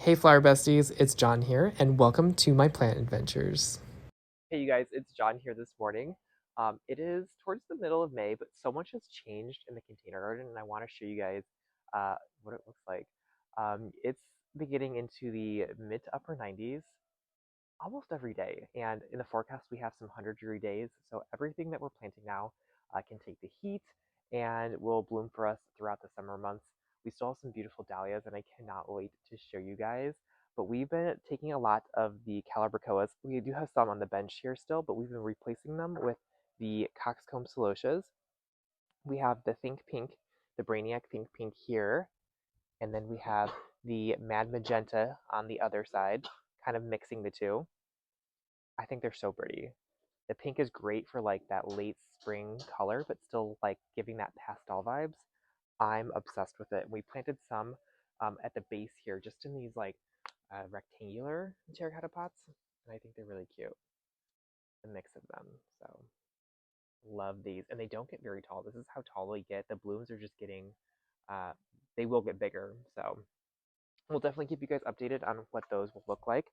Hey flower besties, it's John here, and welcome to my plant adventures. Hey, you guys, it's John here this morning. It is towards the middle of May, but so much has changed in the container garden, and I want to show you guys what it looks like. It's been getting into the mid to upper 90s almost every day, and in the forecast, we have some 100-degree days, so everything that we're planting now can take the heat and will bloom for us throughout the summer months. We still have some beautiful dahlias, and I cannot wait to show you guys. But we've been taking a lot of the calabricoas. We do have some on the bench here still, but we've been replacing them with the coxcomb celotias. We have the Think Pink, the Brainiac Think Pink here, and then we have the Mad Magenta on the other side, kind of mixing the two. I think they're so pretty. The pink is great for like that late spring color, but still like giving that pastel vibes. I'm obsessed with it. We planted some at the base here, just in these like rectangular terracotta pots, and I think they're really cute. A mix of them. So love these, and they don't get very tall. This is how tall they get. The blooms are just getting, uh, they will get bigger. So we'll definitely keep you guys updated on what those will look like.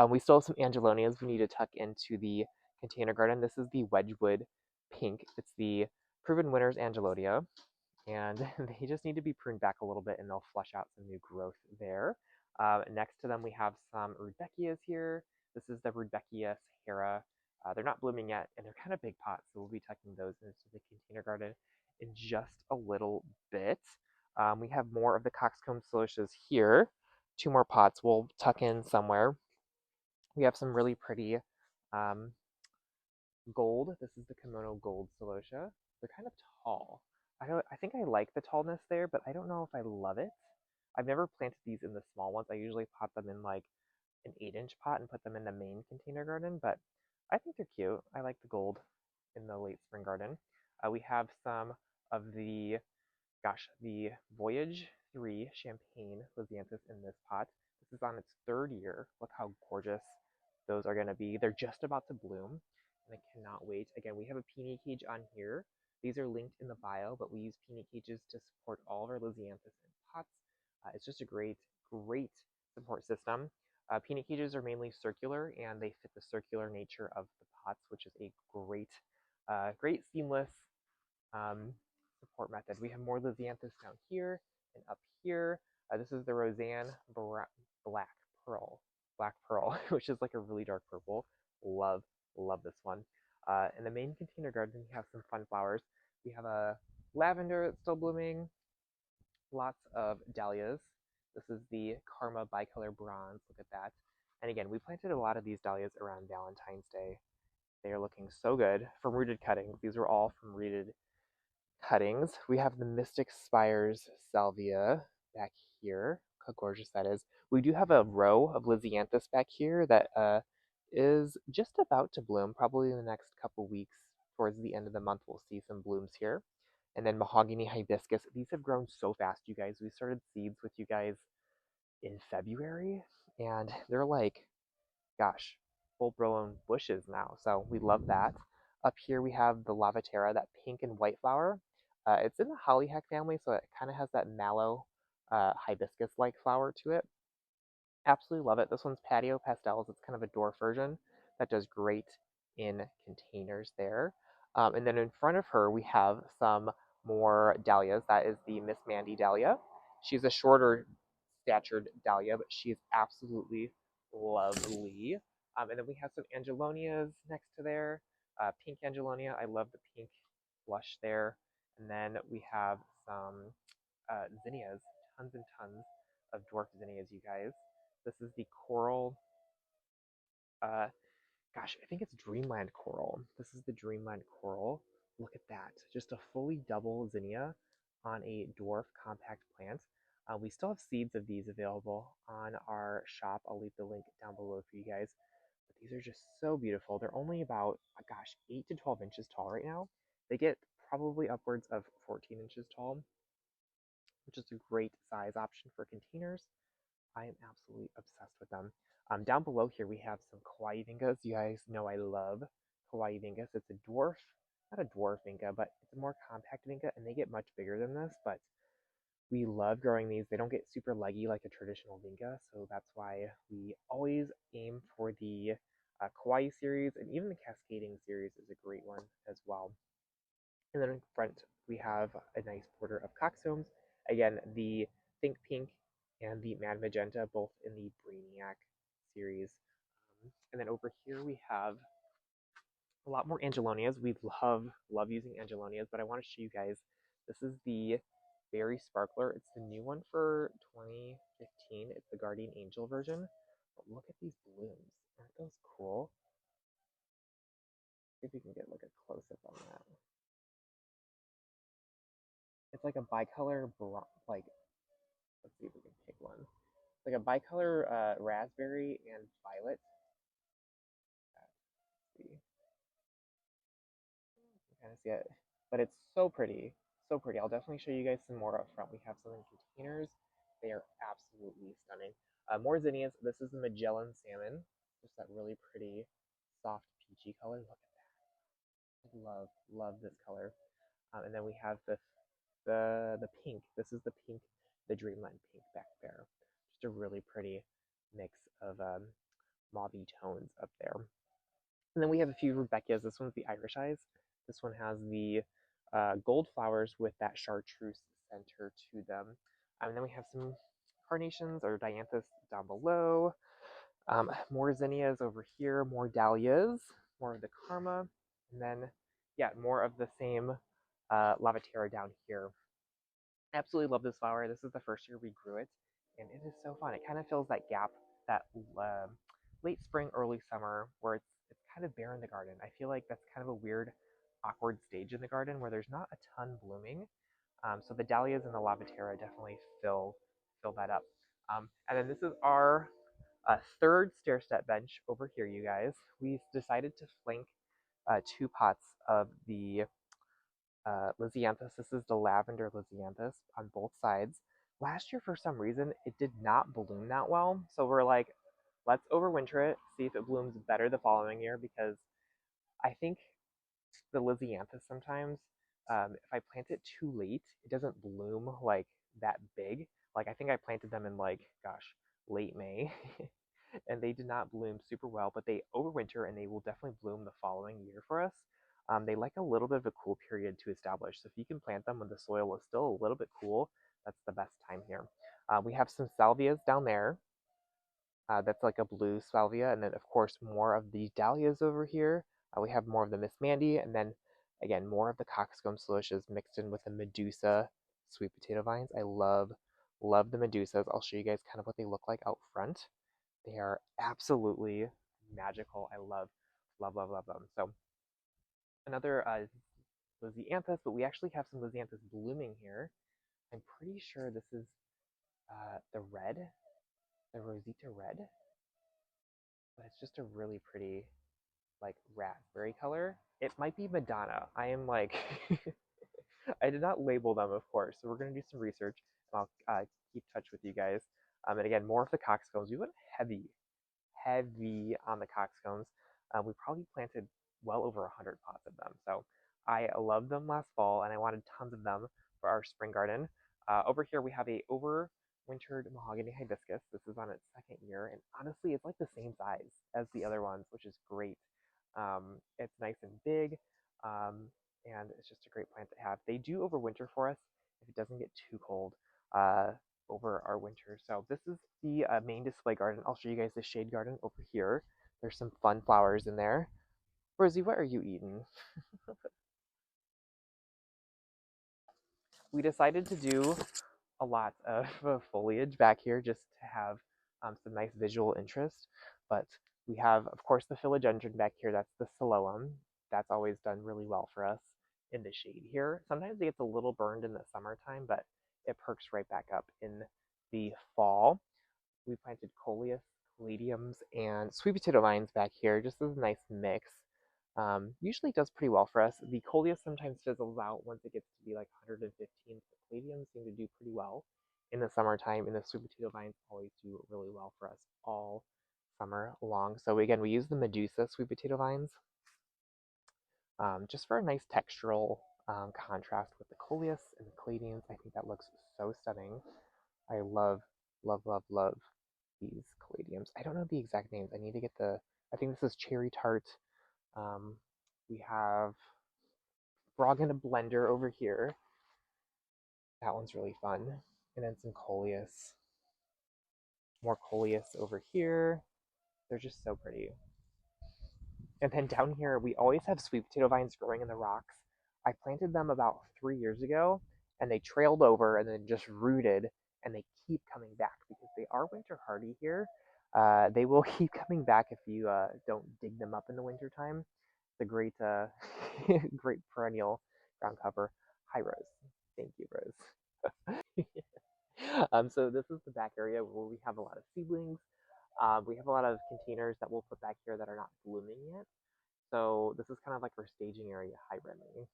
We still have some angelonias we need to tuck into the container garden. This is the Wedgwood Pink. It's the Proven Winners Angelonia, and they just need to be pruned back a little bit, and they'll flush out some new growth there. Next to them, we have some Rudbeckias here. This is the Rudbeckia Sahara. They're not blooming yet, and they're kind of big pots, so we'll be tucking those into the container garden in just a little bit. We have more of the coxcomb celotias here. Two more pots we'll tuck in somewhere. We have some really pretty um, gold. This is the kimono gold celosia. They're kind of tall. I think I like the tallness there, but I don't know if I love it. I've never planted these in the small ones. I usually pot them in like an 8-inch pot and put them in the main container garden, but I think they're cute. I like the gold in the late spring garden. We have some of the Voyage 3 Champagne lisianthus in this pot. This is on its third year. Look how gorgeous those are going to be. They're just about to bloom, and I cannot wait. Again, we have a peony cage on here. These are linked in the bio, but we use peony cages to support all of our lisianthus in pots. It's just a great support system. Peony cages are mainly circular, and they fit the circular nature of the pots, which is a great seamless um, support method. We have more lisianthus down here and up here. This is the Roseanne Black Pearl, which is like a really dark purple. Love, love this one. In the main container garden, we have some fun flowers. We have a lavender that's still blooming, lots of dahlias. This is the Karma bicolor bronze. Look at that. And again, we planted a lot of these dahlias around Valentine's Day. They are looking so good from rooted cuttings. These were all from rooted cuttings. We have the Mystic Spires salvia back here. How gorgeous that is. We do have a row of lisianthus back here that is just about to bloom. Probably in the next couple weeks, towards the end of the month, we'll see some blooms here. And then mahogany hibiscus. These have grown so fast, you guys. We started seeds with you guys in February, and they're like, gosh, full-blown bushes now. So we love that. Up here we have the Lavaterra, that pink and white flower. It's in the hollyhock family, so it kind of has that mallow hibiscus-like flower to it. Absolutely love it. This one's Patio Pastels. It's kind of a dwarf version that does great in containers there. And then in front of her, we have some more dahlias. That is the Miss Mandy dahlia. She's a shorter statured dahlia, but she's absolutely lovely. And then we have some angelonias next to there. Pink angelonia. I love the pink blush there. And then we have some zinnias, tons and tons of dwarf zinnias, you guys. This is the coral. Uh, I think it's Dreamland coral. This is the Dreamland coral. Look at that. Just a fully double zinnia on a dwarf compact plant. We still have seeds of these available on our shop. I'll leave the link down below for you guys. But these are just so beautiful. They're only about, 8 to 12 inches tall right now. They get probably upwards of 14 inches tall, which is a great size option for containers. I am absolutely obsessed with them. Down below here, we have some Kauai vingas. You guys know I love Kauai vingas. It's a dwarf, not a dwarf vinga, but it's a more compact vinga, and they get much bigger than this, but We love growing these. They don't get super leggy like a traditional vinca, so that's why we always aim for the Kauai series, and even the Cascading series is a great one as well. And then in front, we have a nice border of coxcombs. Again, the Think Pink and the Mad Magenta, both in the Brainiac series. And then over here we have a lot more Angelonias. We love using Angelonias, but I want to show you guys. This is the Berry Sparkler. It's the new one for 2015. It's the Guardian Angel version. But look at these blooms. Aren't those cool? See if we can get like a close up on that. It's like a bicolor, like, let's see if we can pick one. It's like a bicolor raspberry and violet. Let's see. You kind of see it, but it's so pretty, so pretty. I'll definitely show you guys some more up front. We have some in containers. They are absolutely stunning. More zinnias. This is the Magellan salmon, just that really pretty, soft peachy color. Look at that. I love this color. And then we have the pink. This is the pink, the Dreamland pink back there. Just a really pretty mix of mauvey tones up there. And then we have a few Rebecca's. This one's the Irish Eyes. This one has the gold flowers with that chartreuse center to them. And then we have some carnations or dianthus down below. More zinnias over here, more dahlias, more of the karma, and then, yeah, more of the same lavatera down here. Absolutely love this flower. This is the first year we grew it, and it is so fun. It kind of fills that gap, that late spring, early summer, where it's kind of bare in the garden. I feel like that's kind of a weird, awkward stage in the garden where there's not a ton blooming. So the dahlias and the lavatera definitely fill that up. And then this is our third stair step bench over here, you guys. We decided to flank two pots of the lisianthus. This is the lavender lisianthus on both sides. Last year, for some reason, it did not bloom that well. So we're like, let's overwinter it, see if it blooms better the following year, because I think the lisianthus sometimes, if I plant it too late, it doesn't bloom like that big. Like I think I planted them in like, gosh, late May, and they did not bloom super well, but they overwinter and they will definitely bloom the following year for us. They like a little bit of a cool period to establish. So if you can plant them when the soil is still a little bit cool, that's the best time here. We have some salvias down there. That's like a blue salvia, and then of course more of the dahlias over here. We have more of the Miss Mandy, and then again more of the coxcomb solutions mixed in with the Medusa sweet potato vines. I love the Medusas. I'll show you guys kind of what they look like out front. They are absolutely magical. I love them. So another lisianthus, but we actually have some lisianthus blooming here. I'm pretty sure this is the red, the Rosita red, but it's just a really pretty like raspberry color. It might be Madonna. I am like, I did not label them, of course. So we're gonna do some research. I'll keep touch with you guys. And again, more of the coxcombs. We went heavy on the coxcombs. We probably planted well over 100 pots of them. So I loved them last fall, and I wanted tons of them for our spring garden. Over here we have a overwintered mahogany hibiscus. This is on its second year, and honestly, it's like the same size as the other ones, which is great. It's nice and big, and it's just a great plant to have. They do overwinter for us if it doesn't get too cold over our winter. So this is the main display garden. I'll show you guys the shade garden over here. There's some fun flowers in there. Rosie, what are you eating? We decided to do a lot of foliage back here just to have some nice visual interest. But we have, of course, the philodendron back here. That's the Siloam. That's always done really well for us in the shade here. Sometimes it gets a little burned in the summertime, but it perks right back up in the fall. We planted coleus, caladiums, and sweet potato vines back here, just as a nice mix. Usually does pretty well for us. The coleus sometimes fizzles out once it gets to be like 115. The caladiums seem to do pretty well in the summertime, and the sweet potato vines always do really well for us all summer long. So again, we use the Medusa sweet potato vines just for a nice textural contrast with the coleus and the caladiums. I think that looks so stunning. I love, love, love, love these caladiums. I don't know the exact names. I need to get the, I think this is cherry tart. Um, we have frog in a blender over here. That one's really fun. And then some coleus. More coleus over here. They're just so pretty. And then down here, we always have sweet potato vines growing in the rocks. I planted them about 3 years ago, and they trailed over and then just rooted, and they keep coming back because they are winter hardy here. They will keep coming back if you don't dig them up in the wintertime. It's a great, great perennial ground cover. Hi, Rose. Thank you, Rose. So this is the back area where we have a lot of seedlings. We have a lot of containers that we'll put back here that are not blooming yet. So this is kind of like our staging area hybridly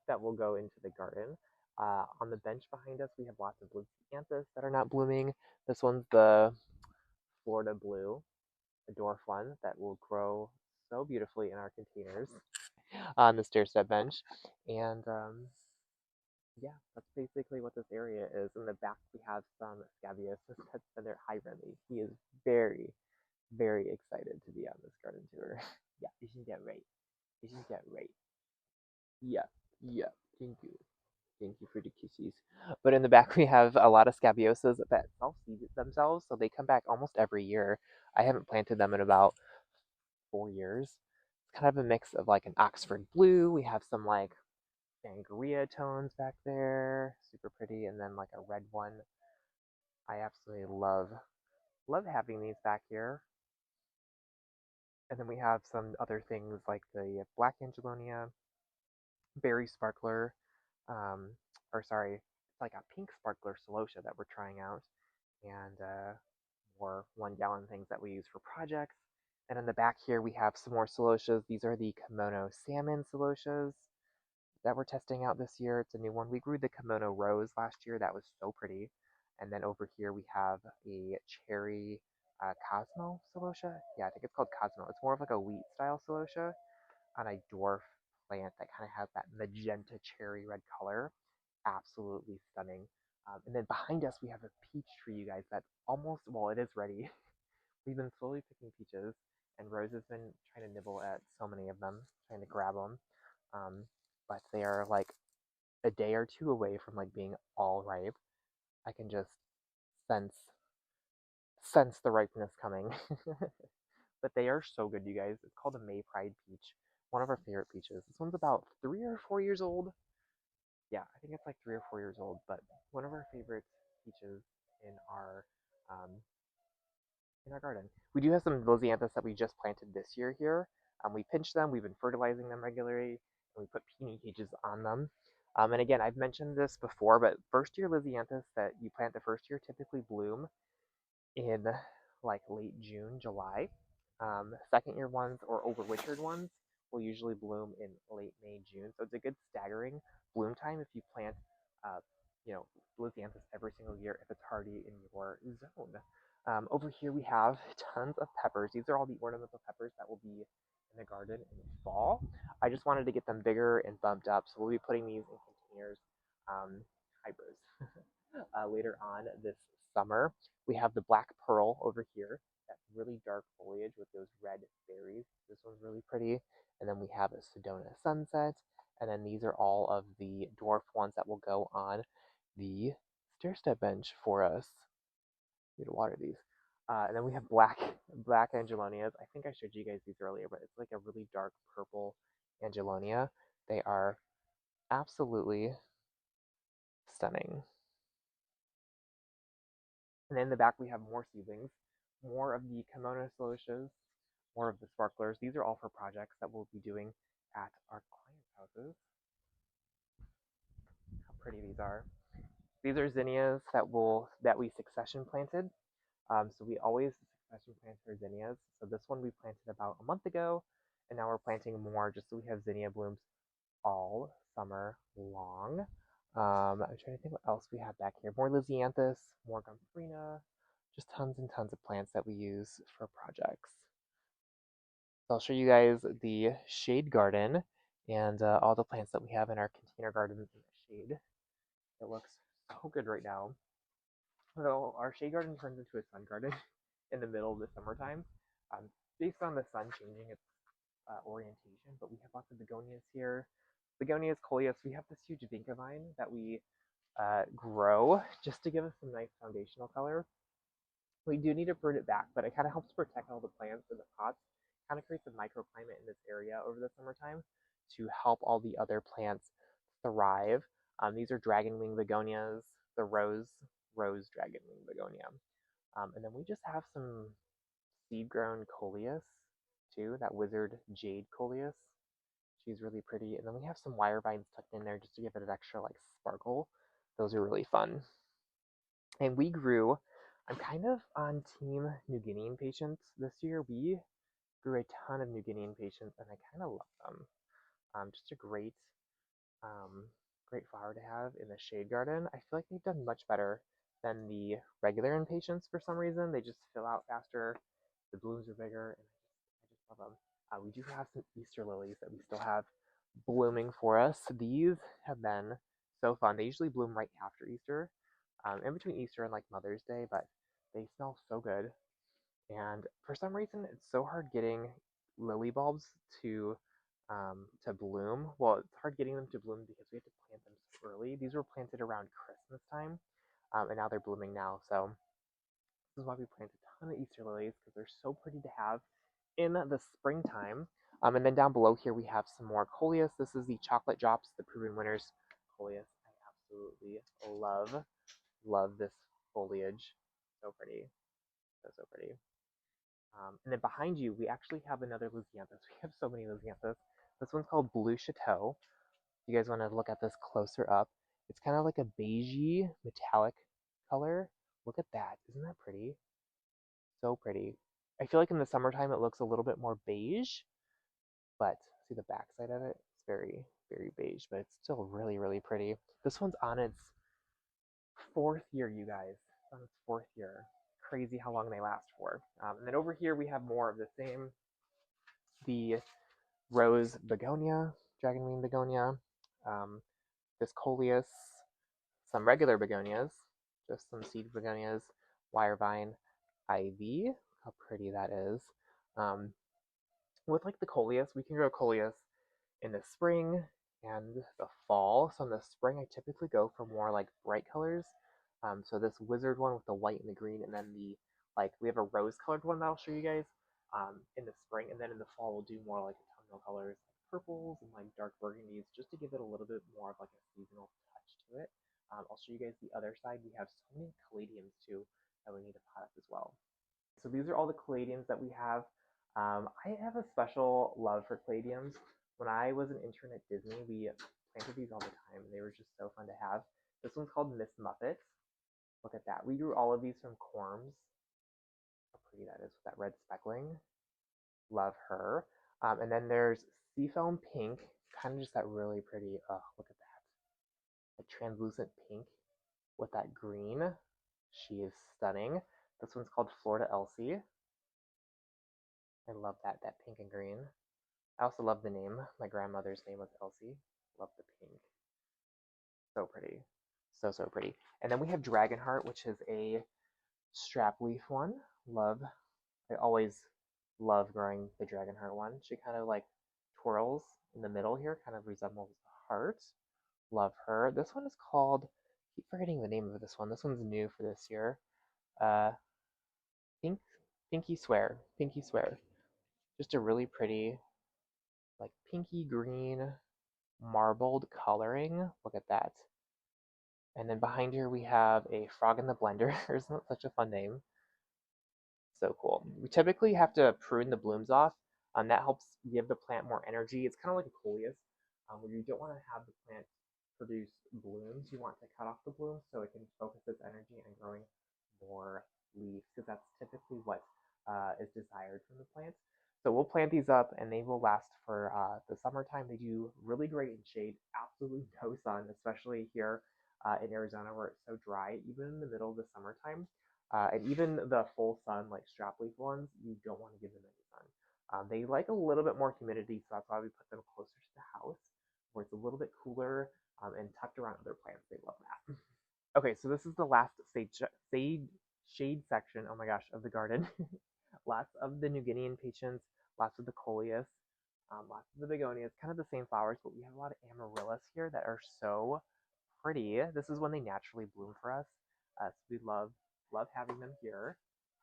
that will go into the garden. On the bench behind us, we have lots of lisianthus that are not blooming. This one's the Florida blue, a dwarf one that will grow so beautifully in our containers on the stair step bench. And yeah, that's basically what this area is. In the back, we have some scabious that's been there. Hi, Remy. He is very, very excited to be on this garden tour. Yeah, isn't that right? Isn't that right? Yeah, yeah. Thank you. Thank you for the kisses. But in the back, we have a lot of scabiosas that self-seed themselves, so they come back almost every year. I haven't planted them in about 4 years. It's kind of a mix of like an Oxford blue. We have some like sangria tones back there, super pretty, and then like a red one. I absolutely love having these back here. And then we have some other things like the black angelonia, berry sparkler, um, or sorry, it's like a pink sparkler celosia that we're trying out, and more 1 gallon things that we use for projects. And in the back here, we have some more celosias. These are the kimono salmon celosias that we're testing out this year. It's a new one. We grew the kimono rose last year. That was so pretty. And then over here, we have a cherry Cosmo celosia. Yeah, I think it's called Cosmo. It's more of like a wheat style celosia on a dwarf plant that kind of has that magenta cherry red color. Absolutely stunning. And then behind us, we have a peach tree, you guys, that almost, well, it is ready. We've been slowly picking peaches, and Rose has been trying to nibble at so many of them, trying to grab them. Um, but they are like a day or two away from like being all ripe. I can just sense sense the ripeness coming. But they are so good, you guys. It's called a May Pride peach. One of our favorite peaches. This one's about 3 or 4 years old. Yeah, I think it's like 3 or 4 years old, but one of our favorite peaches in our um, in our garden. We do have some lisianthus that we just planted this year here. We pinch them. We've been fertilizing them regularly, and we put peony cages on them. And again, I've mentioned this before, but first year lisianthus that you plant the first year typically bloom in like late June, July. Second year ones or overwintered ones will usually bloom in late May, June. So it's a good staggering bloom time if you plant, uh, you know, lisianthus every single year if it's hardy in your zone. Over here we have tons of peppers. These are all the ornamental peppers that will be in the garden in the fall. I just wanted to get them bigger and bumped up, so we'll be putting these in containers, hybrids, later on this summer. We have the black pearl over here, that really dark foliage with those red berries. This one's really pretty. And then we have a Sedona sunset. And then these are all of the dwarf ones that will go on the stair step bench for us. Need to water these. And then we have black angelonias. I think I showed you guys these earlier, but it's like a really dark purple angelonia. They are absolutely stunning. And in the back we have more seedlings, more of the kimono celosias, more of the sparklers. These are all for projects that we'll be doing at our clients' houses. How pretty these are. These are zinnias that we succession planted. So we always succession plant our zinnias. So this one we planted about a month ago, and now we're planting more just so we have zinnia blooms all summer long. I'm trying to think what else we have back here. More lisianthus, more gomphrena, just tons and tons of plants that we use for projects. So I'll show you guys the shade garden and all the plants that we have in our container garden in the shade. It looks so good right now. So our shade garden turns into a sun garden in the middle of the summertime, um, based on the sun changing its orientation. But we have lots of begonias here. Begonias, coleus. We have this huge vinca vine that we grow just to give us some nice foundational color. We do need to prune it back, but it kind of helps protect all the plants in the pots. Kind of creates a microclimate in this area over the summertime to help all the other plants thrive. These are dragonwing begonias, the rose dragonwing begonia. And then we just have some seed-grown coleus too, that wizard jade coleus. She's really pretty. And then we have some wire vines tucked in there just to give it an extra like sparkle. Those are really fun. And we grew, I'm kind of on team New Guinean patience this year. We grew a ton of New Guinean patience and I kind of love them. Just a um, great flower to have in the shade garden. I feel like they've done much better than the regular impatiens for some reason. They just fill out faster. The blooms are bigger, and I just love them. We do have some Easter lilies that we still have blooming for us. These have been so fun. They usually bloom right after Easter, in between Easter and like Mother's Day, but they smell so good. And for some reason, it's so hard getting lily bulbs to bloom. Well, it's hard getting them to bloom because we have to plant them so early. These were planted around Christmas time, and now they're blooming now. So this is why we plant a ton of Easter lilies because they're so pretty to have in the springtime. And then down below here we have some more coleus. This is the chocolate drops, the proven winners coleus. I absolutely love this foliage. So pretty, so pretty. And then behind you, we actually have another lisianthus. We have so many lisianthus. This one's called Blue Chateau. If you guys want to look at this closer up, it's kind of like a beigey metallic color. Look at that. Isn't that pretty? So pretty. I feel like in the summertime it looks a little bit more beige, but see the backside of it? It's very beige, but it's still really pretty. This one's on its fourth year, you guys. It's on its fourth year. Crazy how long they last for. And then over here we have more of the same. The rose begonia, dragonwing begonia, um, this coleus, some regular begonias, just some seed begonias, wire vine, ivy. How pretty that is. Um, with like the coleus, we can grow coleus in the spring and the fall. So in the spring, I typically go for more like bright colors. So this wizard one with the white and the green, and then the like we have a rose-colored one that I'll show you guys in the spring, and then in the fall we'll do more like autumnal colors, like purples and like dark burgundies, just to give it a little bit more of like a seasonal touch to it. I'll show you guys the other side. We have so many caladiums too that we need to pot up as well. So these are all the caladiums that we have. I have a special love for caladiums. When I was an intern at Disney, we planted these all the time, and they were just so fun to have. This one's called Miss Muffet. Look at that. We grew all of these from corms. How pretty that is with that red speckling. Love her. And then there's Seafoam Pink, kind of just that really pretty, oh, look at that. A translucent pink with that green. She is stunning. This one's called Florida Elsie. I love that pink and green. I also love the name. My grandmother's name was Elsie. Love the pink. So pretty. So pretty. And then we have Dragonheart, which is a strap leaf one. I always love growing the Dragonheart one. She kind of like twirls in the middle here, kind of resembles a heart. Love her. This one is called, I keep forgetting the name of this one. This one's new for this year. Uh, Pink, Pinky Swear. Pinky Swear. Just a really pretty, like pinky green marbled coloring. Look at that. And then behind here we have a frog in the blender. Isn't that such a fun name? So cool. We typically have to prune the blooms off. That helps give the plant more energy. It's kind of like a coleus, where you don't want to have the plant produce blooms. You want to cut off the blooms so it can focus its energy on growing more leaves, because that's typically what is desired from the plant. So we'll plant these up, and they will last for the summertime. They do really great in shade, absolutely no sun, especially here in Arizona where it's so dry, even in the middle of the summertime. And even the full sun, like strap leaf ones, you don't want to give them any sun. They like a little bit more humidity, so that's why we put them closer to the house, where it's a little bit cooler and tucked around other plants. They love that. Okay, so this is the last shade section, oh my gosh, of the garden. Lots of the New Guinean patience, lots of the coleus, lots of the begonias, kind of the same flowers, but we have a lot of amaryllis here that are so pretty. This is when they naturally bloom for us, so we love having them here.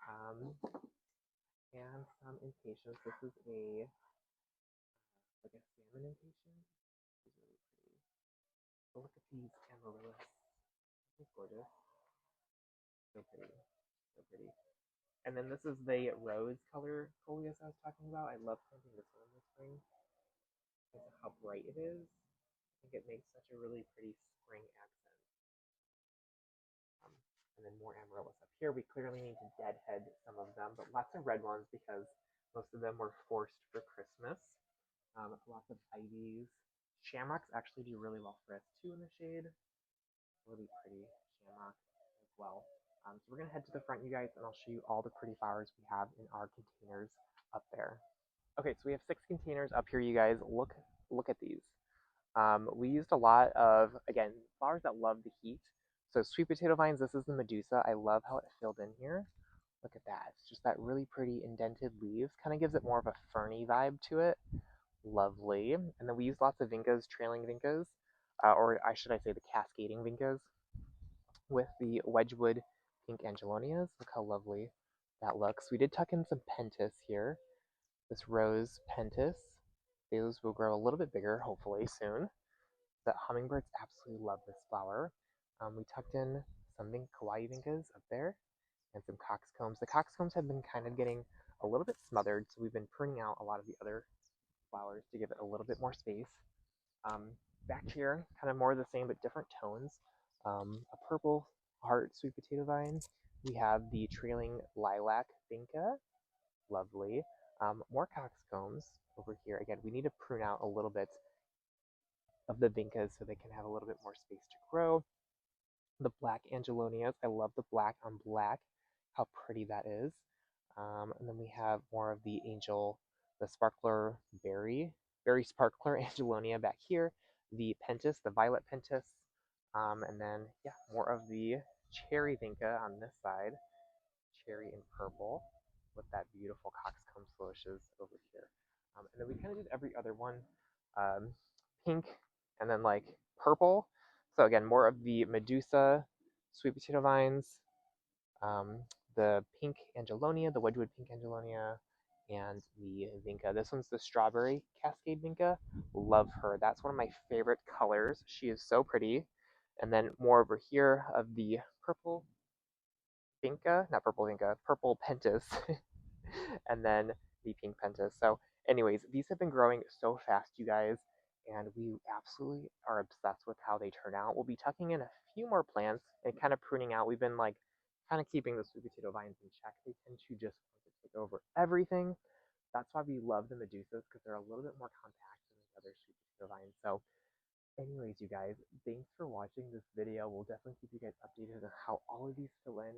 Um, and some impatiens. This is like a salmon impatient. It's really pretty. But look at these amaryllis. Isn't it gorgeous? So pretty. So pretty. And then this is the rose color coleus I was talking about. I love planting this one in the spring because of how bright it is. I think it makes such a really pretty spring accent. Um, and then more amaryllis up here. We clearly need to deadhead some of them, but lots of red ones because most of them were forced for Christmas. Lots of ivies. Shamrocks actually do really well for us too in the shade. Really pretty shamrock as well. So we're going to head to the front, you guys, and I'll show you all the pretty flowers we have in our containers up there. Okay, so we have 6 containers up here, you guys. Look at these. We used a lot of, again, flowers that love the heat. So sweet potato vines, this is the Medusa. I love how it filled in here. Look at that. It's just that really pretty indented leaves. Kind of gives it more of a ferny vibe to it. Lovely. And then we use lots of vincas, trailing vincas, or should I say the cascading vincas, with the Wedgwood pink angelonias. Look how lovely that looks. We did tuck in some pentas here. This rose pentas. Those will grow a little bit bigger, hopefully, soon. The hummingbirds absolutely love this flower. We tucked in some kawaii vincas up there and some coxcombs. The coxcombs have been kind of getting a little bit smothered, so we've been pruning out a lot of the other flowers to give it a little bit more space. Back here, kind of more of the same but different tones. A purple heart sweet potato vine. We have the trailing lilac vinca. Lovely. More coxcombs over here. Again, we need to prune out a little bit of the vincas so they can have a little bit more space to grow. The black angelonias. I love the black on black. How pretty that is. And then we have more of the the sparkler berry sparkler angelonia back here. The pentas, the violet pentas. And then, yeah, more of the cherry vinca on this side. Cherry and purple with that beautiful coxcomb flourishes over here. And then we kind of did every other one. Pink and then like purple. So again, more of the Medusa sweet potato vines, the pink angelonia, the Wedgwood pink angelonia, and the vinca. This one's the strawberry cascade vinca. Love her. That's one of my favorite colors. She is so pretty. And then more over here of the purple vinca, not purple vinca, purple pentas, and then the pink pentas. So anyways, these have been growing so fast, you guys, and we absolutely are obsessed with how they turn out. We'll be tucking in a few more plants and kind of pruning out. We've been like kind of keeping the sweet potato vines in check. They tend to just want to take over everything. That's why we love the Medusas, because they're a little bit more compact than the other sweet potato vines. So anyways, you guys, thanks for watching this video. We'll definitely keep you guys updated on how all of these fill in.